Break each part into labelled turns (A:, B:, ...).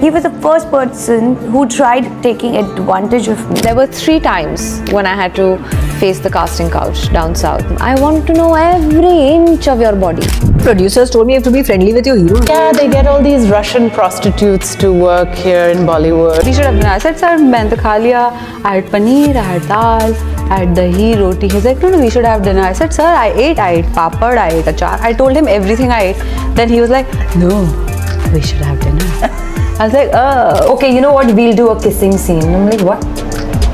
A: He was the first person who tried taking advantage of me.
B: There were 3 times when I had to face the casting couch down south. I want to know every inch of your body.
C: Producers told me you have to be friendly with your hero.
D: Yeah, they get all these Russian prostitutes to work here in Bollywood.
B: We should have done. I said, sir, maine to kha liya. I had paneer, I had dal, I had dahi, roti. He's like, no, we should have dinner. I said, sir, I ate papad, I ate achar. I told him everything I ate. Then he was like, no, we should have dinner. I was like, oh.
A: Okay, you know what? We'll do a kissing scene. I'm like, what?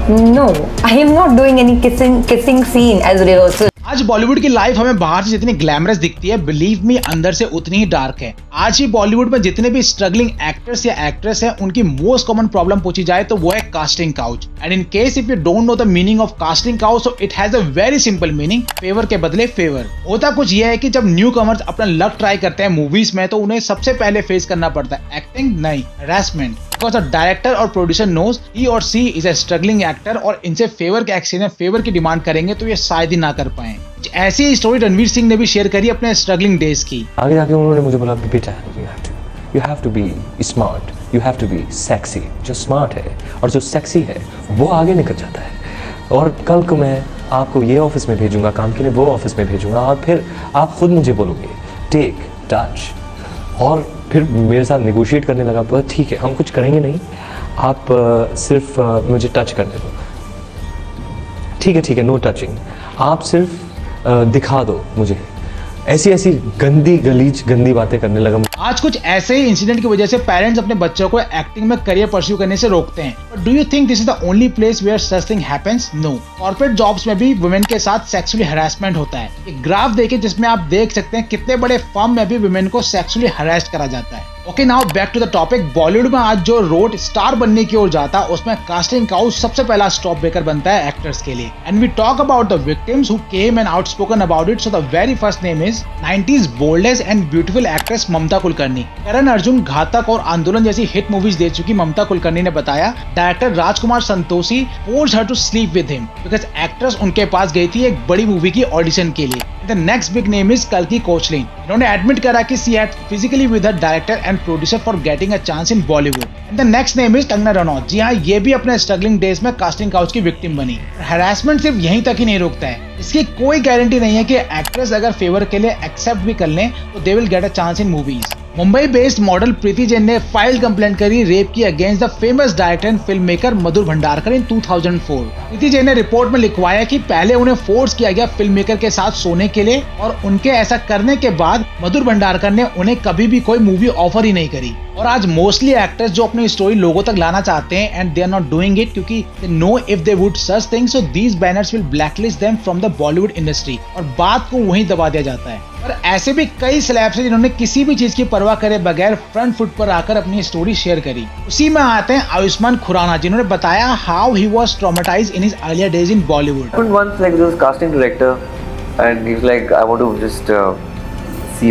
A: No, I am not doing any kissing scene as rehearsal.
E: आज बॉलीवुड की life हमें बाहर से जितनी glamorous दिखती है, believe me अंदर से उतनी ही डार्क है। आज ही बॉलीवुड में जितने भी स्ट्रगलिंग एक्टर्स या एक्ट्रेस हैं, उनकी मोस्ट कॉमन प्रॉब्लम पूछी जाए तो वो है casting couch. And in case if you don't know the meaning of casting couch, so it has a very simple meaning, favour के बदले फेवर। होता कुछ ये है कि जब न्यू कमर्स अपना लक ट्राई करते हैं मूवीज में, तो उन्हें सबसे पहले फेस करना पड़ता है एक्टिंग नहीं, हैरेसमेंट। Because the director और producer knows he or she is a struggling actor और इनसे फेवर के एक्शन या फेवर की डिमांड करेंगे तो ये शायद ही ना कर पाए। ऐसी ही स्टोरी रणवीर सिंह ने भी शेयर करी अपने स्ट्रगलिंग डेज की।
F: आगे जाके उन्होंने मुझे बोला बेटा you have to be smart, you have to be sexy। जो स्मार्ट है और जो सेक्सी है वो आगे निकल जाता है। और कल को मैं आपको ये ऑफिस में भेजूंगा काम के लिए, वो ऑफिस में भेजूंगा और फिर आप खुद मुझे बोलोगे टेक टच। और फिर मेरे साथ नेगोशिएट करने लगा, तो ठीक है हम कुछ करेंगे नहीं, आप सिर्फ मुझे टच करने दो। ठीक है नो टचिंग, आप सिर्फ दिखा दो मुझे। ऐसी गंदी बातें करने लगा।
E: आज कुछ ऐसे ही इंसिडेंट की वजह से पेरेंट्स अपने बच्चों को एक्टिंग में करियर परस्यू करने से रोकते हैं। But do you think this is the only place where such thing happens? No. Corporate jobs में भी वुमेन के साथ सेक्सुअली हरासमेंट होता है। एक ग्राफ देखिए जिसमें आप देख सकते हैं कितने बड़े फर्म में भी वुमेन को सेक्सुअली हरास करा जाता है। Okay, now back to the topic. Bollywood में आज जो रोड स्टार बनने की ओर जाता है, उसमें कास्टिंग काउच सबसे पहला स्टॉप ब्रेकर बनता है एक्टर्स के लिए। And we talk about the victims who came and outspoken about it. So the very first name is 90s boldest and beautiful actress Mamta Kulkarni. Karan Arjun, Ghatak और आंदोलन जैसी हिट मूवीज दे चुकी ममता कुलकर्णी ने बताया director Rajkumar Santoshi forced her to sleep with him because actress उनके पास गई थी एक बड़ी मूवी की ऑडिशन के लिए। The next big name is कल्की कोचलिन। इन्होंने एडमिट करा कि she had physically with her director and producer for getting a chance in Bollywood. And the next name is Kangana Ranaut. जी हाँ, ये भी अपने स्ट्रगलिंग डेज में कास्टिंग काउच की विक्टिम बनी। हैरेसमेंट सिर्फ यहीं तक ही नहीं रुकता है, इसकी कोई गारंटी नहीं है कि एक्ट्रेस अगर फेवर के लिए एक्सेप्ट भी कर लें तो they will get a chance in movies. Mumbai based model Preeti Jain ने फाइल कंप्लेंट करी रेप की against the famous director and film maker Madhur Bhandarkar in 2004। Preeti Jain ने रिपोर्ट में लिखवाया कि पहले उन्हें फोर्स किया गया फिल्म मेकर के साथ सोने के लिए और उनके ऐसा करने के बाद मधुर भंडारकर ने उन्हें कभी भी कोई मूवी ऑफर ही नहीं करी। और आज मोस्टली एक्टर्स जो अपनी स्टोरी लोगों तक लाना चाहते हैं and they are not doing it क्योंकि they know if they would such things, so these banners will blacklist them from the Bollywood industry और बात को वहीं दबा दिया जाता है। पर ऐसे भी कई सेलेब्स हैं जिन्होंने किसी भी चीज की परवाह करे बगैर फ्रंट फुट पर आकर अपनी स्टोरी शेयर करी। उसी में आते हैं आयुष्मान खुराना, जिन्होंने बताया how he was traumatised in his earlier days in Bollywood.
G: Once like there was a casting director and he was like, I want to just see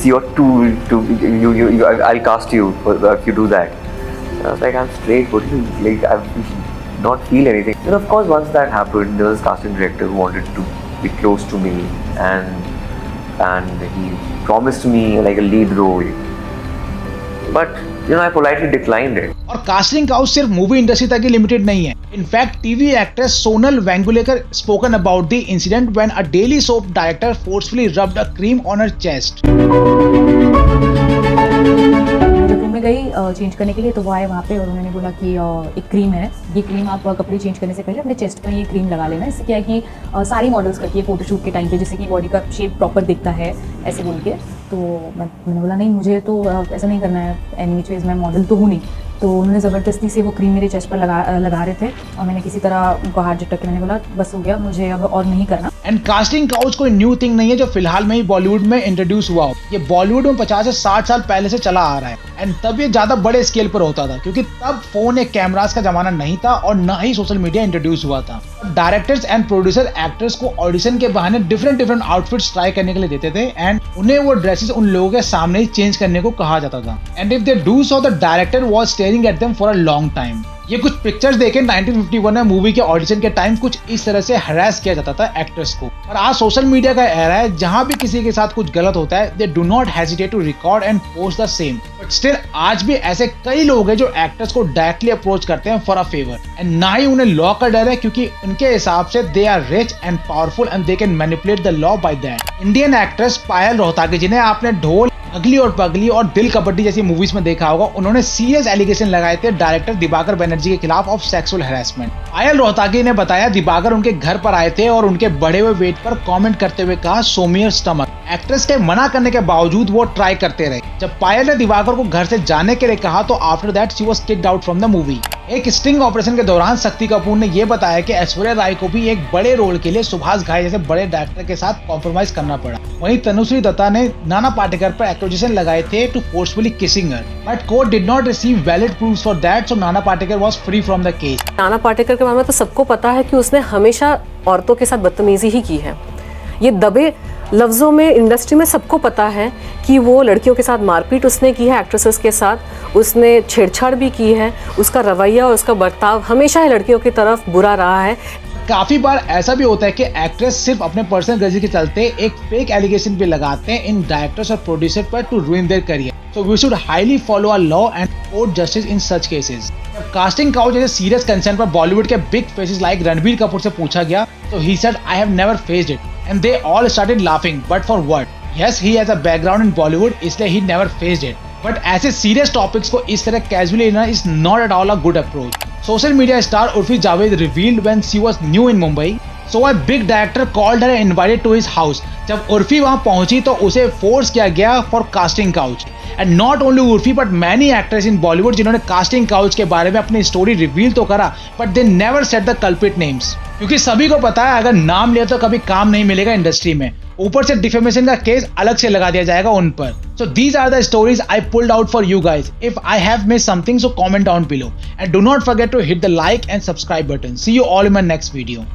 G: your tool to I'll cast you if you do that. And I was like, I'm straight, but like I not feel anything. And of course once that happened, there was a casting director who wanted to be close to me and he promised me like a lead role, but you know I politely declined it.
E: और casting couch सिर्फ movie industry तक ही limited नहीं है। In fact TV actress Sonal Vengurlekar spoken about the incident when a daily soap director forcefully rubbed a cream on her chest.
H: मैं गई change करने के लिए, तो वो आए वहाँ पे और उन्होंने बोला कि एक क्रीम है, ये क्रीम आप कपड़े चेंज करने से पहले अपने चेस्ट पर ये क्रीम लगा लेना। इससे क्या है कि सारी मॉडल्स करती है फोटोशूट के टाइम पे, जिससे कि बॉडी का शेप प्रॉपर दिखता है, ऐसे बोल के। तो मैंने बोला नहीं, मुझे तो ऐसा नहीं करना है, एनी विच वेज मैं मॉडल तो हूँ नहीं। तो उन्होंने ज़बरदस्ती से वो क्रीम मेरे चेस्ट पर लगा रहे थे और मैंने किसी तरह उनको हाथ झटक के मैंने बोला बस हो गया, मुझे अब और नहीं करना।
E: एंड कास्टिंग काउच कोई न्यू थिंग नहीं है जो फिलहाल में ही बॉलीवुड में इंट्रोड्यूस हुआ हो। ये बॉलीवुड में 50 से 60 साल पहले से चला आ रहा है। एंड तब ये ज्यादा बड़े स्केल पर होता था क्योंकि तब फोन या कैमरास का जमाना नहीं था और न ही सोशल मीडिया इंट्रोड्यूस हुआ था। डायरेक्टर्स एंड प्रोड्यूसर एक्टर्स को ऑडिशन के बहाने डिफरेंट आउटफिट्स ट्राई करने के लिए देते थे एंड उन्हें वो ड्रेसेस उन लोगों के सामने ही चेंज करने को कहा जाता था। And if they do so the director was staring at them for a long time. ये कुछ पिक्चर्स देखे 1951 में मूवी के ऑडिशन के टाइम कुछ इस तरह से हरास किया जाता था एक्टर्स को। और आज सोशल मीडिया का एरा है, जहां भी किसी के साथ कुछ गलत होता है they do not hesitate to record and post the same. But still आज भी ऐसे कई लोग हैं जो एक्टर्स को डायरेक्टली अप्रोच करते हैं फॉर अ फेवर, एंड ना ही उन्हें लॉ का डर है, क्योंकि उनके हिसाब से they are rich and powerful and they can manipulate the law by that. Indian actress Payal Rohatgi, जिन्हें आपने ढोल, अगली और पगली और दिल कबड्डी जैसी मूवीज में देखा होगा, उन्होंने सीरियस एलिगेशन लगाए थे डायरेक्टर दिबाकर बनर्जी के खिलाफ ऑफ सेक्सुअल हैरेसमेंट। पायल रोहतागी ने बताया दिबाकर उनके घर पर आए थे और उनके बढ़े हुए वेट पर कमेंट करते हुए कहा show me your stomach. Actress के मना करने के बावजूद वो ट्राई करते रहे। जब पायल ने दिबाकर को घर से जाने के लिए कहा तो after that she was kicked out from the movie. एक स्टिंग ऑपरेशन के दौरान शक्ति कपूर ने यह बताया कि ऐश्वर्या राय को भी एक बड़े रोल के लिए सुभाष घाई जैसे बड़े डायरेक्टर के साथ कॉम्प्रोमाइज करना पड़ा। वहीं तनुश्री दत्ता ने नाना पाटेकर पर एक्यूजेशन लगाए थे to forcefully kissing her, but court did not receive valid proofs for that, so Nana Patekar was free from the case.
I: Nana Patekar के बारे में तो सबको पता है कि उसने हमेशा औरतों के साथ बदतमीजी ही की है। ये दबे लफ्ज़ों में इंडस्ट्री में सबको पता है कि वो लड़कियों के साथ मारपीट उसने की है, एक्ट्रेसेस के साथ उसने छेड़छाड़ भी की है। उसका रवैया और उसका बर्ताव हमेशा ही लड़कियों की तरफ बुरा रहा है।
E: काफी बार ऐसा भी होता है कि एक्ट्रेस सिर्फ अपने पर्सनल ग्रजेस के चलते एक फेक एलिगेशन भी लगाते हैं इन डायरेक्टर्स और प्रोड्यूसर पर to ruin their career. So we should highly follow a law and court justice in such cases. जब कास्टिंग काउच जैसे सीरियस कंसर्न पर बॉलीवुड के big faces like Ranbir Kapoor से पूछा गया तो he said I have never faced it and they all started laughing, but for what? Yes, he has a background in Bollywood, इसलिए he never faced it. But ऐसे serious topics को इस तरह casually लेना is not at all a good approach. Social media star Urfi Javed revealed when she was new in Mumbai, so a big director called her and invited to his house. जब उर्फी वहां पहुंची तो उसे force किया गया for casting couch. And not only Urfi but many actors in Bollywood जिन्होंने casting couch के बारे में अपनी स्टोरी रिवील तो करा, but they never set the culprit names, क्योंकि सभी को पता है अगर नाम लिया तो कभी काम नहीं मिलेगा इंडस्ट्री में। ऊपर से डिफेमेशन का केस अलग से लगा दिया जाएगा उन पर। So these are the stories I pulled out for you guys. If I have missed something, so comment down below. And do not forget to hit the like and subscribe button. See you all in my next video.